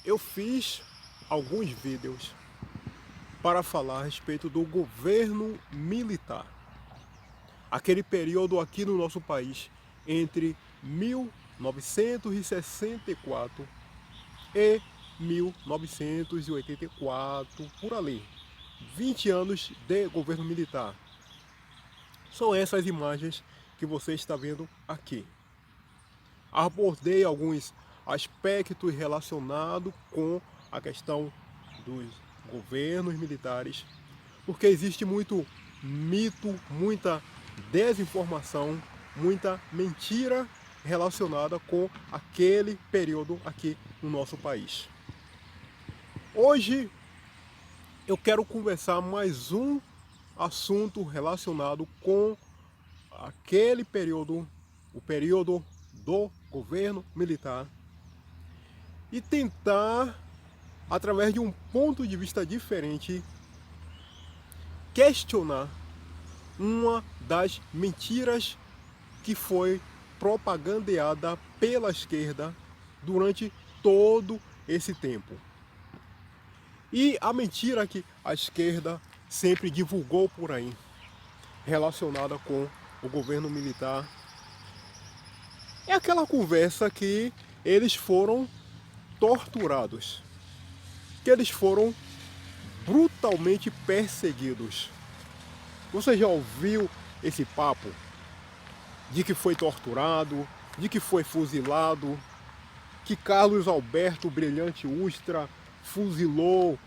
Eu fiz alguns vídeos para falar a respeito do governo militar. Aquele período aqui no nosso país entre 1964 e 1984, por ali. 20 anos de governo militar. São essas imagens que você está vendo aqui. Abordei alguns aspectos relacionados com a questão dos governos militares, porque existe muito mito, muita desinformação, muita mentira relacionada com aquele período aqui no nosso país. Hoje eu quero conversar mais um assunto relacionado com aquele período, o período do governo militar, e tentar, através de um ponto de vista diferente, questionar uma das mentiras que foi propagandeada pela esquerda durante todo esse tempo. E a mentira que a esquerda sempre divulgou por aí, relacionada com o governo militar, é aquela conversa que eles foram torturados, que eles foram brutalmente perseguidos. Você já ouviu esse papo de que foi torturado, de que foi fuzilado, que Carlos Alberto Brilhante Ustra fuzilou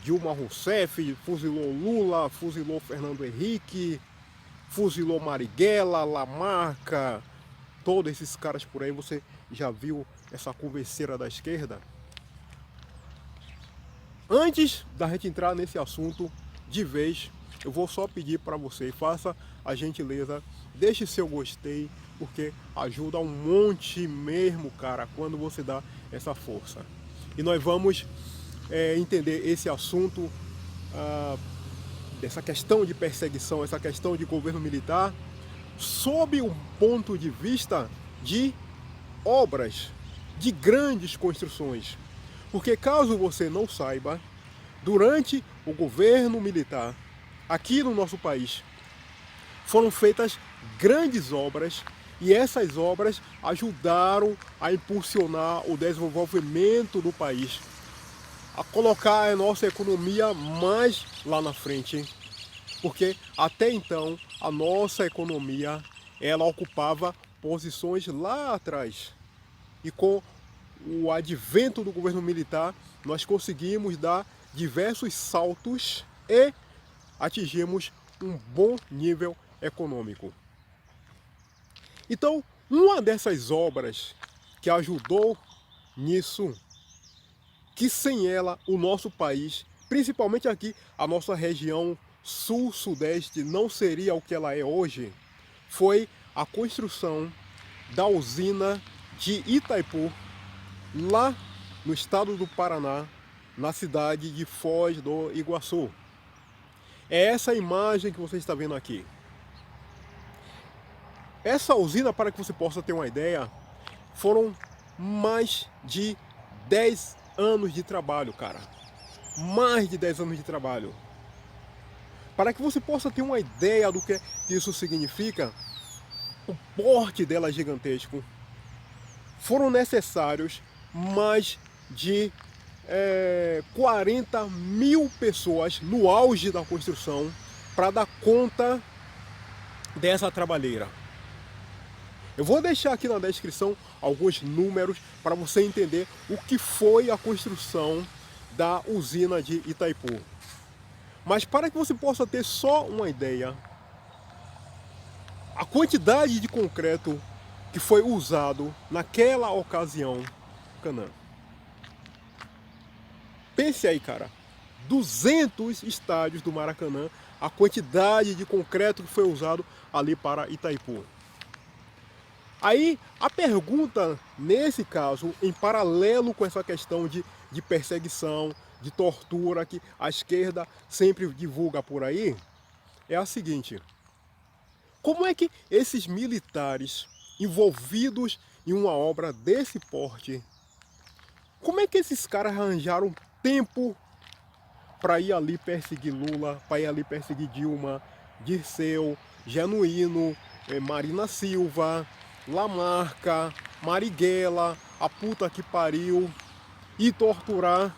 Dilma Rousseff, fuzilou Lula, fuzilou Fernando Henrique, fuzilou Marighella, Lamarca, todos esses caras por aí? Você já viu essa converseira da esquerda? Antes da gente entrar nesse assunto de vez, eu vou só pedir para você, faça a gentileza, deixe seu gostei, porque ajuda um monte mesmo, cara, quando você dá essa força. E nós vamos entender esse assunto, dessa questão de perseguição, essa questão de governo militar, sob um ponto de vista de obras, de grandes construções. Porque caso você não saiba, durante o governo militar, aqui no nosso país, foram feitas grandes obras, e essas obras ajudaram a impulsionar o desenvolvimento do país, a colocar a nossa economia mais lá na frente. Porque até então a nossa economia, ela ocupava posições lá atrás. E com o advento do governo militar, nós conseguimos dar diversos saltos e atingimos um bom nível econômico. Então, uma dessas obras que ajudou nisso, que sem ela o nosso país, principalmente aqui a nossa região sul-sudeste, não seria o que ela é hoje, foi a construção da usina de Itaipu, lá no estado do Paraná, na cidade de Foz do Iguaçu. É essa imagem que você está vendo aqui. Essa usina, para que você possa ter uma ideia, foram mais de 10 anos de trabalho, cara. Mais de 10 anos de trabalho. Para que você possa ter uma ideia do que isso significa, o porte dela é gigantesco. Foram necessários mais de 40 mil pessoas no auge da construção para dar conta dessa trabalheira. Eu vou deixar aqui na descrição alguns números para você entender o que foi a construção da usina de Itaipu. Mas para que você possa ter só uma ideia, a quantidade de concreto que foi usado naquela ocasião, Canaã. Pense aí, cara, 200 estádios do Maracanã, a quantidade de concreto que foi usado ali para Itaipu. Aí, a pergunta, nesse caso, em paralelo com essa questão de perseguição, de tortura, que a esquerda sempre divulga por aí, é a seguinte: como é que esses militares envolvidos em uma obra desse porte Como é que esses caras arranjaram tempo para ir ali perseguir Lula, para ir ali perseguir Dilma, Dirceu, Genuíno, Marina Silva, Lamarca, Marighella, a puta que pariu, e torturar?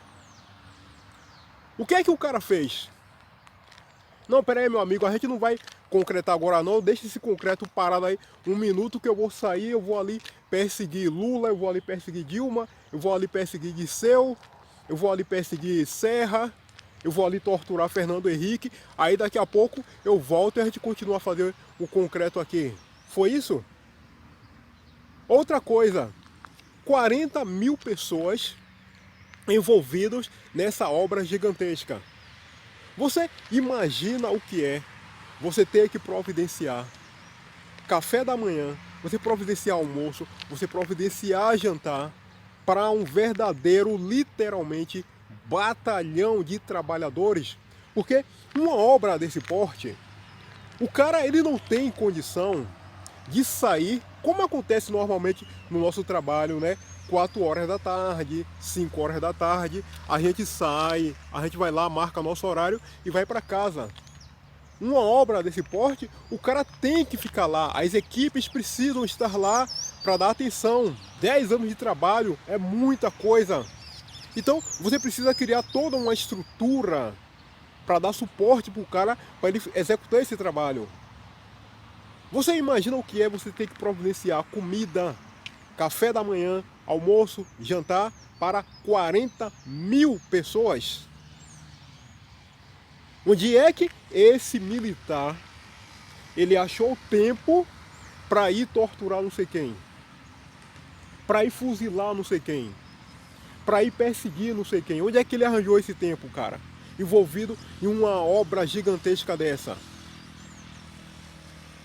O que é que o cara fez? Não, pera aí, meu amigo, a gente não vai concretar agora não, deixa esse concreto parado aí um minuto que eu vou sair, eu vou ali perseguir Lula, eu vou ali perseguir Dilma, eu vou ali perseguir Dirceu, eu vou ali perseguir Serra, eu vou ali torturar Fernando Henrique, aí daqui a pouco eu volto e a gente continua a fazer o concreto aqui. Foi isso? Outra coisa, 40 mil pessoas envolvidas nessa obra gigantesca. Você imagina o que é você ter que providenciar café da manhã, você providenciar almoço, você providenciar jantar para um verdadeiro, literalmente, batalhão de trabalhadores? Porque uma obra desse porte, o cara ele não tem condição de sair, como acontece normalmente no nosso trabalho, né? 4 horas da tarde, 5 horas da tarde, a gente sai, a gente vai lá, marca nosso horário e vai para casa. Uma obra desse porte, o cara tem que ficar lá, as equipes precisam estar lá para dar atenção. 10 anos de trabalho é muita coisa. Então você precisa criar toda uma estrutura para dar suporte para o cara, para ele executar esse trabalho. Você imagina o que é você ter que providenciar comida, café da manhã, almoço, jantar para 40 mil pessoas? Onde é que esse militar ele achou tempo para ir torturar não sei quem? Para ir fuzilar não sei quem? Para ir perseguir não sei quem? Onde é que ele arranjou esse tempo, cara? Envolvido em uma obra gigantesca dessa.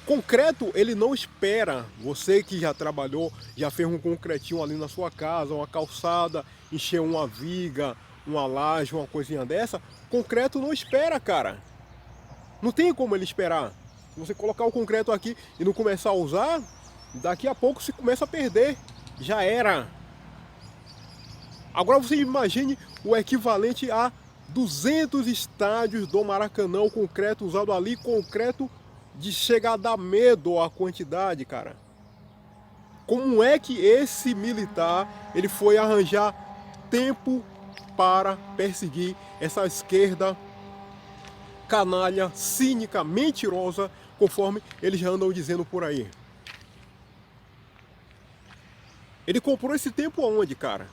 Concreto, ele não espera. Você que já trabalhou, já fez um concretinho ali na sua casa, uma calçada, encheu uma viga, uma laje, uma coisinha dessa. Concreto não espera, cara. Não tem como ele esperar. Se você colocar o concreto aqui e não começar a usar, daqui a pouco se começa a perder. Já era. Agora você imagine o equivalente a 200 estádios do Maracanã, o concreto usado ali, concreto de chegar a dar medo a quantidade, cara. Como é que esse militar ele foi arranjar tempo para perseguir essa esquerda canalha, cínica, mentirosa, conforme eles já andam dizendo por aí? Ele comprou esse tempo aonde, cara?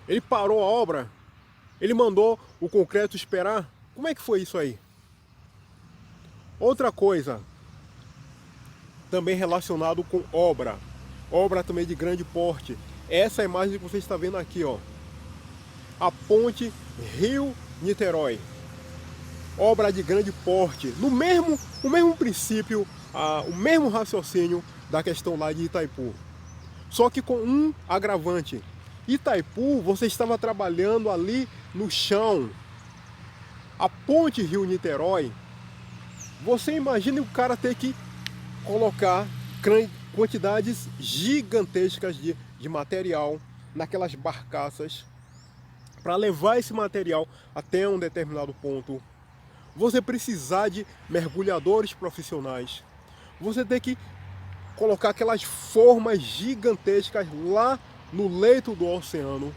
Ele parou a obra? Ele mandou o concreto esperar? Como é que foi isso aí? Outra coisa, também relacionado com obra. Obra também de grande porte. Essa imagem que você está vendo aqui, ó. A ponte Rio-Niterói. Obra de grande porte. O mesmo princípio, o mesmo raciocínio da questão lá de Itaipu. Só que com um agravante. Itaipu, você estava trabalhando ali no chão. A ponte Rio-Niterói, você imagina o cara ter que colocar quantidades gigantescas de material naquelas barcaças para levar esse material até um determinado ponto. Você precisar de mergulhadores profissionais. Você tem que colocar aquelas formas gigantescas lá no leito do oceano.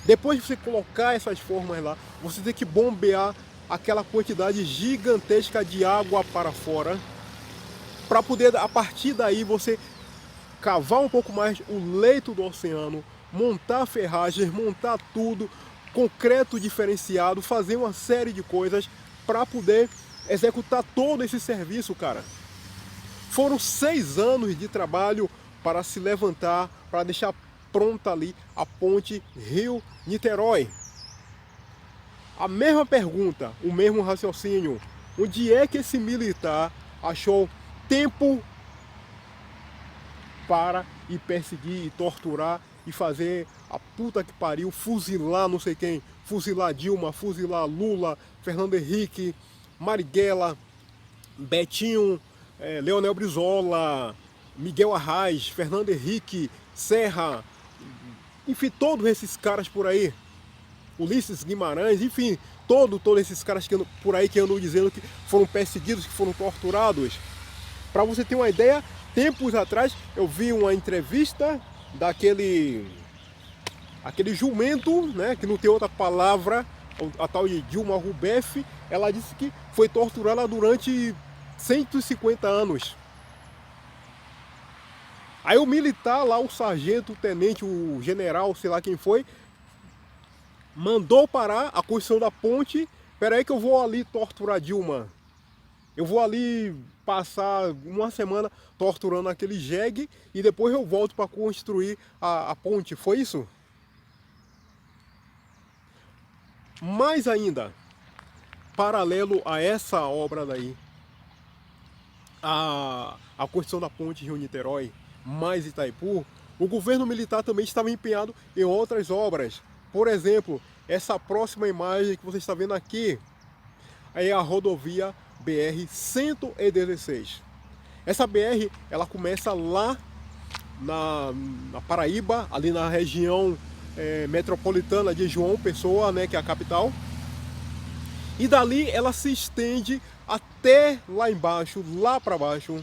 Depois de você colocar essas formas lá, você tem que bombear aquela quantidade gigantesca de água para fora, para poder, a partir daí, você cavar um pouco mais o leito do oceano, montar ferragens, montar tudo, concreto diferenciado, fazer uma série de coisas para poder executar todo esse serviço, cara. Foram 6 anos de trabalho para se levantar, para deixar pronta ali a ponte Rio-Niterói. A mesma pergunta, o mesmo raciocínio. Onde é que esse militar achou tempo para ir perseguir e torturar e fazer a puta que pariu, fuzilar não sei quem, fuzilar Dilma, fuzilar Lula, Fernando Henrique, Marighella, Betinho, Leonel Brizola, Miguel Arraes, Fernando Henrique, Serra, enfim, todos esses caras por aí, Ulisses Guimarães, enfim, todos esses caras que por aí que andam dizendo que foram perseguidos, que foram torturados. Para você ter uma ideia, tempos atrás eu vi uma entrevista daquele jumento, né, que não tem outra palavra, a tal de Dilma Rousseff. Ela disse que foi torturada durante 150 anos. Aí o militar lá, o sargento, o tenente, o general, sei lá quem foi, mandou parar a construção da ponte. Espera aí que eu vou ali torturar Dilma. Eu vou ali passar uma semana torturando aquele jegue e depois eu volto para construir a ponte. Foi isso? Mais ainda, paralelo a essa obra daí, a construção da ponte Rio-Niterói mais Itaipu, o governo militar também estava empenhado em outras obras. Por exemplo, essa próxima imagem que você está vendo aqui é a rodovia BR-116. Essa BR, ela começa lá na Paraíba, ali na região metropolitana de João Pessoa, né, que é a capital. E dali ela se estende até lá embaixo, lá para baixo,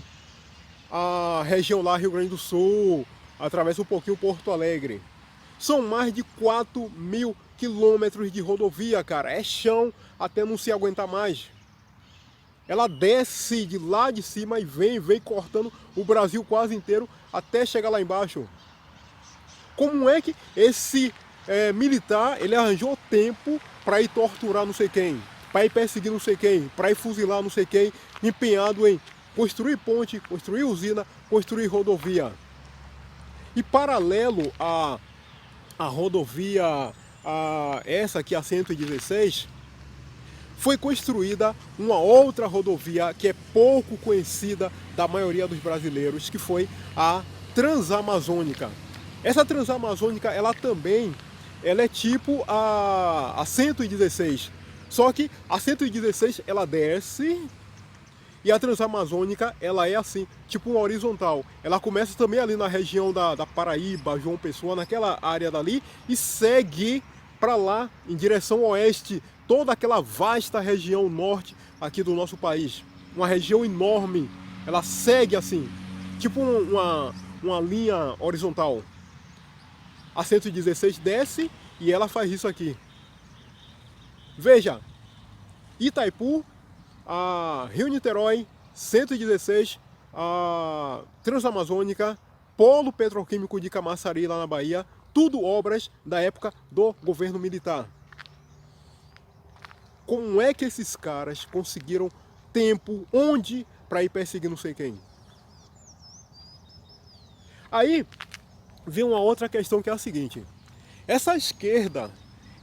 a região lá, Rio Grande do Sul, atravessa um pouquinho Porto Alegre. São mais de 4.000 quilômetros de rodovia, cara. É chão até não se aguentar mais. Ela desce de lá de cima e vem cortando o Brasil quase inteiro até chegar lá embaixo. Como é que esse militar, ele arranjou tempo para ir torturar não sei quem, para ir perseguir não sei quem, para ir fuzilar não sei quem, empenhado em construir ponte, construir usina, construir rodovia? E paralelo a rodovia, essa aqui, a 116, foi construída uma outra rodovia que é pouco conhecida da maioria dos brasileiros, que foi a Transamazônica. Essa Transamazônica, ela é tipo a 116, só que a 116 ela desce e a Transamazônica ela é assim, tipo uma horizontal. Ela começa também ali na região da Paraíba, João Pessoa, naquela área dali, e segue para lá em direção oeste, toda aquela vasta região norte aqui do nosso país. Uma região enorme, ela segue assim, tipo uma linha horizontal. A 116 desce e ela faz isso aqui. Veja, Itaipu, a Rio-Niterói, 116, a Transamazônica, Polo Petroquímico de Camaçari, lá na Bahia, tudo obras da época do governo militar. Como é que esses caras conseguiram tempo, onde, para ir perseguir não sei quem? Aí vem uma outra questão, que é a seguinte: essa esquerda,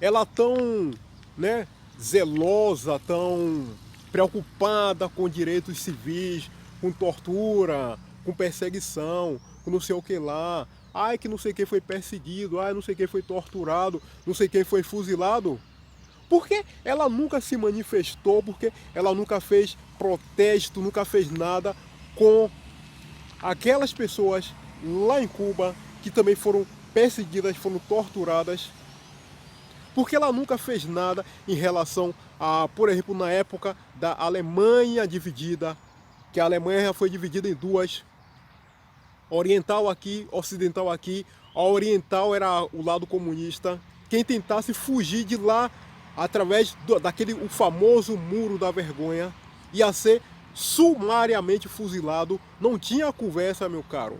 ela tão, né, zelosa, tão preocupada com direitos civis, com tortura, com perseguição, com não sei o que lá, ai que não sei quem foi perseguido, ai não sei quem foi torturado, não sei quem foi fuzilado. Por que ela nunca se manifestou? Porque ela nunca fez protesto, nunca fez nada com aquelas pessoas lá em Cuba que também foram perseguidas, foram torturadas? Porque ela nunca fez nada em relação a, por exemplo, na época da Alemanha dividida, que a Alemanha foi dividida em duas, oriental aqui, ocidental aqui. A oriental era o lado comunista. Quem tentasse fugir de lá através o famoso Muro da Vergonha ia ser sumariamente fuzilado. Não tinha conversa, meu caro.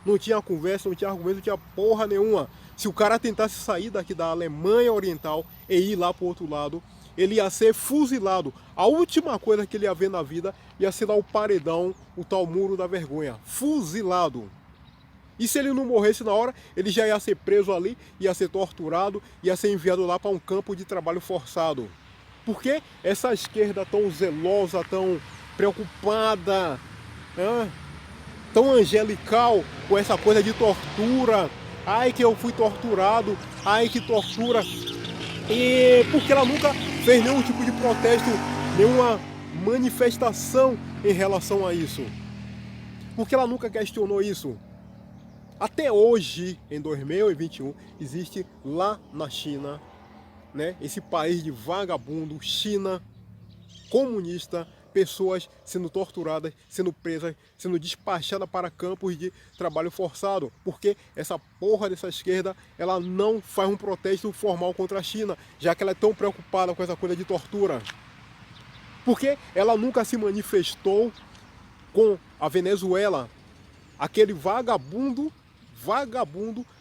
Não tinha conversa, não tinha argumento, não tinha porra nenhuma. Se o cara tentasse sair daqui da Alemanha Oriental e ir lá pro outro lado, ele ia ser fuzilado. A última coisa que ele ia ver na vida ia ser lá o paredão, o tal Muro da Vergonha. Fuzilado. E se ele não morresse na hora, ele já ia ser preso ali, ia ser torturado, ia ser enviado lá para um campo de trabalho forçado. Por que essa esquerda tão zelosa, tão preocupada, tão angelical com essa coisa de tortura? Ai que eu fui torturado, ai que tortura. E porque ela nunca fez nenhum tipo de protesto, nenhuma manifestação em relação a isso? Porque ela nunca questionou isso? Até hoje, em 2021, existe lá na China, né, esse país de vagabundo, China comunista, pessoas sendo torturadas, sendo presas, sendo despachadas para campos de trabalho forçado, porque essa porra dessa esquerda, ela não faz um protesto formal contra a China, já que ela é tão preocupada com essa coisa de tortura. Porque ela nunca se manifestou com a Venezuela, aquele vagabundo,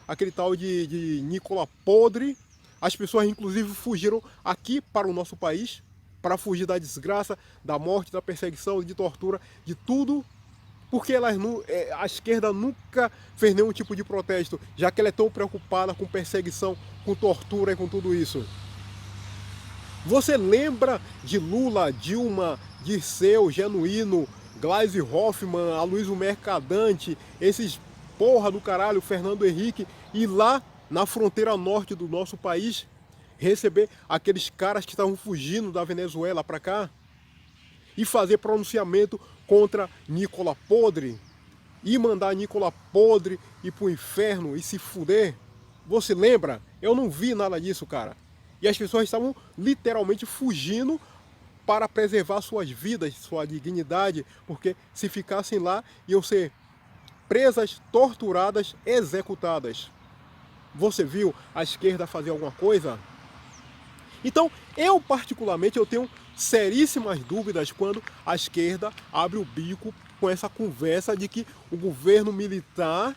aquele tal de Nicola Podre. As pessoas inclusive fugiram aqui para o nosso país, para fugir da desgraça, da morte, da perseguição, de tortura, de tudo, porque a esquerda nunca fez nenhum tipo de protesto, já que ela é tão preocupada com perseguição, com tortura e com tudo isso. Você lembra de Lula, Dilma, Dirceu, Genuíno, Gleisi Hoffmann, Aloysio Mercadante, esses porra do caralho, Fernando Henrique, e lá na fronteira norte do nosso país, receber aqueles caras que estavam fugindo da Venezuela para cá e fazer pronunciamento contra Nicola Podre e mandar Nicola Podre ir pro inferno e se fuder? Você lembra? Eu não vi nada disso, cara. E as pessoas estavam literalmente fugindo para preservar suas vidas, sua dignidade, porque se ficassem lá iam ser presas, torturadas, executadas. Você viu a esquerda fazer alguma coisa? Então, eu particularmente, eu tenho seríssimas dúvidas quando a esquerda abre o bico com essa conversa de que o governo militar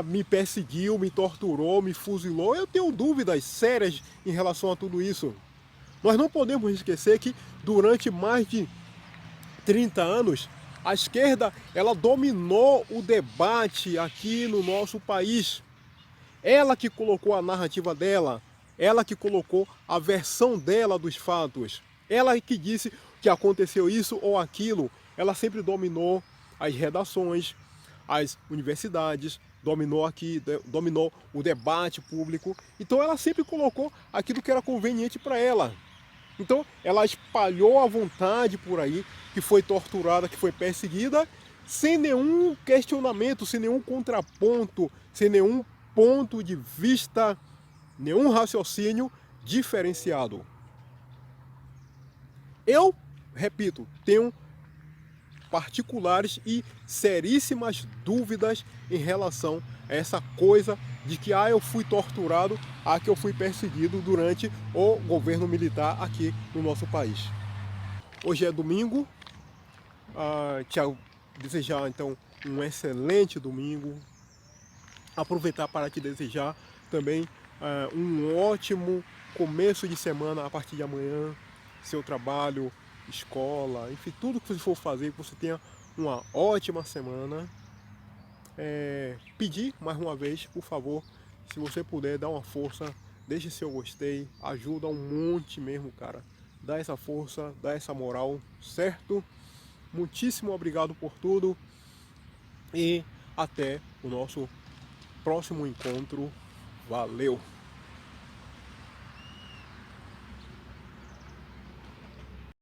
me perseguiu, me torturou, me fuzilou. Eu tenho dúvidas sérias em relação a tudo isso. Nós não podemos esquecer que durante mais de 30 anos, a esquerda ela dominou o debate aqui no nosso país. Ela que colocou a narrativa dela, ela que colocou a versão dela dos fatos, ela que disse que aconteceu isso ou aquilo. Ela sempre dominou as redações, as universidades, dominou o debate público. Então ela sempre colocou aquilo que era conveniente para ela. Então ela espalhou à vontade por aí, que foi torturada, que foi perseguida, sem nenhum questionamento, sem nenhum contraponto, sem nenhum ponto de vista, nenhum raciocínio diferenciado. Eu, repito, tenho particulares e seríssimas dúvidas em relação a essa coisa de que eu fui torturado, que eu fui perseguido durante o governo militar aqui no nosso país. Hoje é domingo, te desejar então um excelente domingo, aproveitar para te desejar também um ótimo começo de semana a partir de amanhã, seu trabalho, escola, enfim, tudo que você for fazer, que você tenha uma ótima semana. Pedir mais uma vez, por favor, se você puder, dar uma força, deixe seu gostei, ajuda um monte mesmo, cara. Dá essa força, dá essa moral, certo? Muitíssimo obrigado por tudo e até o nosso próximo encontro. Valeu!